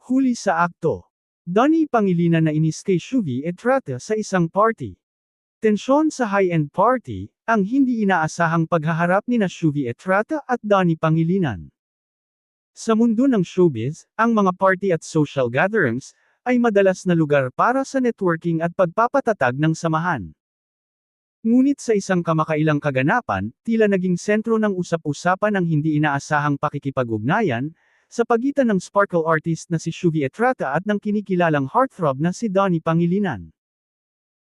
Huli sa akto. Donnie Pangilinan na inis kay Shuvi Estrada sa isang party. Tensyon sa high-end party, ang hindi inaasahang paghaharap ni Shuvi Estrada at Donnie Pangilinan. Sa mundo ng showbiz, ang mga party at social gatherings ay madalas na lugar para sa networking at pagpapatatag ng samahan. Ngunit sa isang kamakailang kaganapan, tila naging sentro ng usap-usapan ang hindi inaasahang pakikipag-ugnayan, sa pagitan ng sparkle artist na si Shuvi Estrada at ng kinikilalang heartthrob na si Donnie Pangilinan.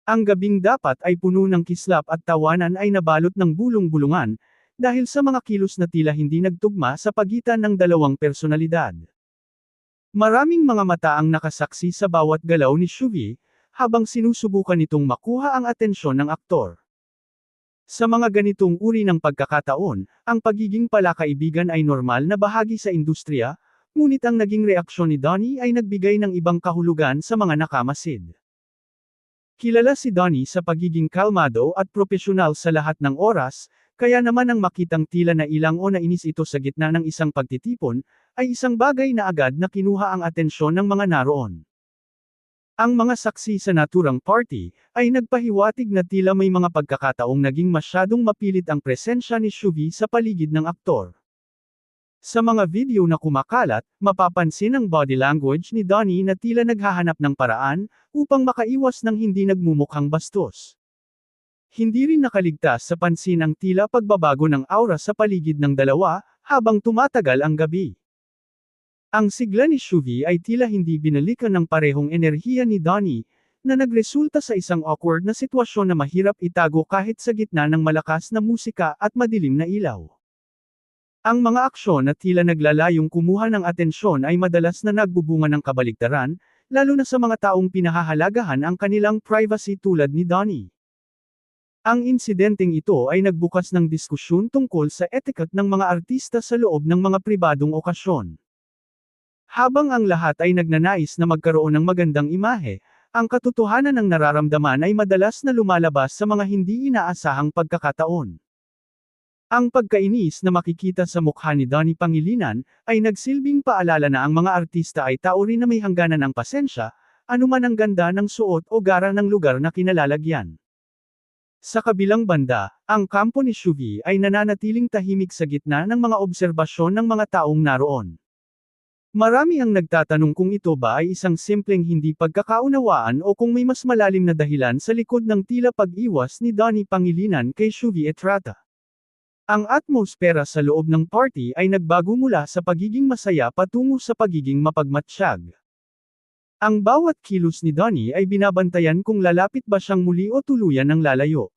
Ang gabing dapat ay puno ng kislap at tawanan ay nabalot ng bulong-bulungan, dahil sa mga kilos na tila hindi nagtugma sa pagitan ng dalawang personalidad. Maraming mga mata ang nakasaksi sa bawat galaw ni Shuvi, habang sinusubukan nitong makuha ang atensyon ng aktor. Sa mga ganitong uri ng pagkakataon, ang pagiging palakaibigan ay normal na bahagi sa industriya, ngunit ang naging reaksyon ni Donnie ay nagbigay ng ibang kahulugan sa mga nakamasid. Kilala si Donnie sa pagiging kalmado at propesyonal sa lahat ng oras, kaya naman ang makitang tila nailang o nainis ito sa gitna ng isang pagtitipon, ay isang bagay na agad na kinuha ang atensyon ng mga naroon. Ang mga saksi sa naturang party, ay nagpahiwatig na tila may mga pagkakataong naging masyadong mapilit ang presensya ni Shuvi sa paligid ng aktor. Sa mga video na kumakalat, mapapansin ang body language ni Donnie na tila naghahanap ng paraan, upang makaiwas ng hindi nagmumukhang bastos. Hindi rin nakaligtas sa pansin ang tila pagbabago ng aura sa paligid ng dalawa, habang tumatagal ang gabi. Ang sigla ni Shuvi ay tila hindi binalikan ng parehong enerhiya ni Donnie, na nagresulta sa isang awkward na sitwasyon na mahirap itago kahit sa gitna ng malakas na musika at madilim na ilaw. Ang mga aksyon na tila naglalayong kumuha ng atensyon ay madalas na nagbubunga ng kabaligtaran, lalo na sa mga taong pinahahalagahan ang kanilang privacy tulad ni Donnie. Ang insidenteng ito ay nagbukas ng diskusyon tungkol sa etiquette ng mga artista sa loob ng mga pribadong okasyon. Habang ang lahat ay nagnanais na magkaroon ng magandang imahe, ang katotohanan ng nararamdaman ay madalas na lumalabas sa mga hindi inaasahang pagkakataon. Ang pagkainis na makikita sa mukha ni Donnie Pangilinan, ay nagsilbing paalala na ang mga artista ay tao rin na may hangganan ng pasensya, anuman ang ganda ng suot o gara ng lugar na kinalalagyan. Sa kabilang banda, ang kampo ni Shuvi ay nananatiling tahimik sa gitna ng mga obserbasyon ng mga taong naroon. Marami ang nagtatanong kung ito ba ay isang simpleng hindi pagkakaunawaan o kung may mas malalim na dahilan sa likod ng tila pag-iwas ni Donnie Pangilinan kay Shuvi Estrada. Ang atmosfera sa loob ng party ay nagbago mula sa pagiging masaya patungo sa pagiging mapagmatsyag. Ang bawat kilos ni Donnie ay binabantayan kung lalapit ba siyang muli o tuluyan ng lalayo.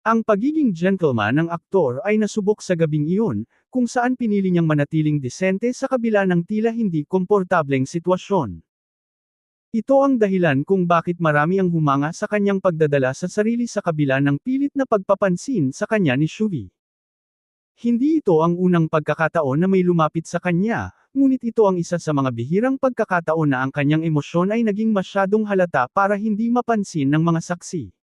Ang pagiging gentleman ng aktor ay nasubok sa gabing iyon, kung saan pinili niyang manatiling disente sa kabila ng tila hindi komportableng sitwasyon. Ito ang dahilan kung bakit marami ang humanga sa kanyang pagdadala sa sarili sa kabila ng pilit na pagpapansin sa kanya ni Shuvi. Hindi ito ang unang pagkakataon na may lumapit sa kanya, ngunit ito ang isa sa mga bihirang pagkakataon na ang kanyang emosyon ay naging masyadong halata para hindi mapansin ng mga saksi.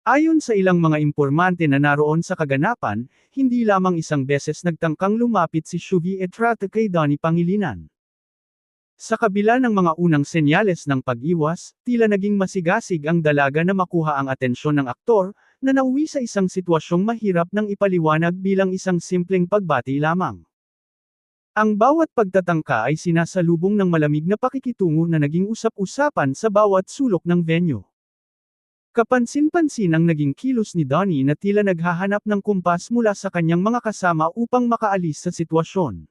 Ayon sa ilang mga impormante na naroon sa kaganapan, hindi lamang isang beses nagtangkang lumapit si Shuvi Estrada kay Donnie Pangilinan. Sa kabila ng mga unang senyales ng pag-iwas, tila naging masigasig ang dalaga na makuha ang atensyon ng aktor, na nauwi sa isang sitwasyong mahirap ng ipaliwanag bilang isang simpleng pagbati lamang. Ang bawat pagtatangka ay sinasalubong ng malamig na pakikitungo na naging usap-usapan sa bawat sulok ng venue. Kapansin-pansin ang naging kilos ni Donnie na tila naghahanap ng kumpas mula sa kanyang mga kasama upang makaalis sa sitwasyon.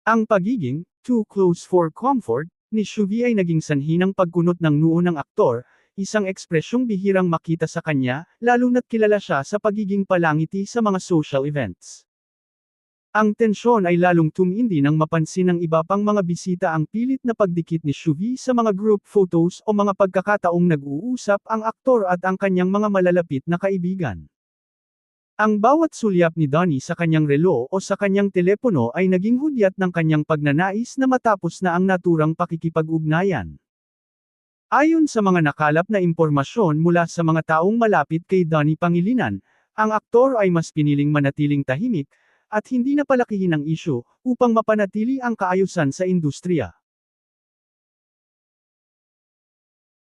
Ang pagiging too close for comfort ni Shuvi ay naging sanhi ng pagkunot ng noo ng aktor, isang ekspresyong bihirang makita sa kanya, lalo na't kilala siya sa pagiging palangiti sa mga social events. Ang tensyon ay lalong tumindi nang mapansin ng iba pang mga bisita ang pilit na pagdikit ni Shuvi sa mga group photos o mga pagkakataong nag-uusap ang aktor at ang kanyang mga malalapit na kaibigan. Ang bawat sulyap ni Donnie sa kanyang relo o sa kanyang telepono ay naging hudyat ng kanyang pagnanais na matapos na ang naturang pakikipag-ugnayan. Ayon sa mga nakalap na impormasyon mula sa mga taong malapit kay Donnie Pangilinan, ang aktor ay mas piniling manatiling tahimik, at hindi na palakihin ang isyu, upang mapanatili ang kaayusan sa industriya.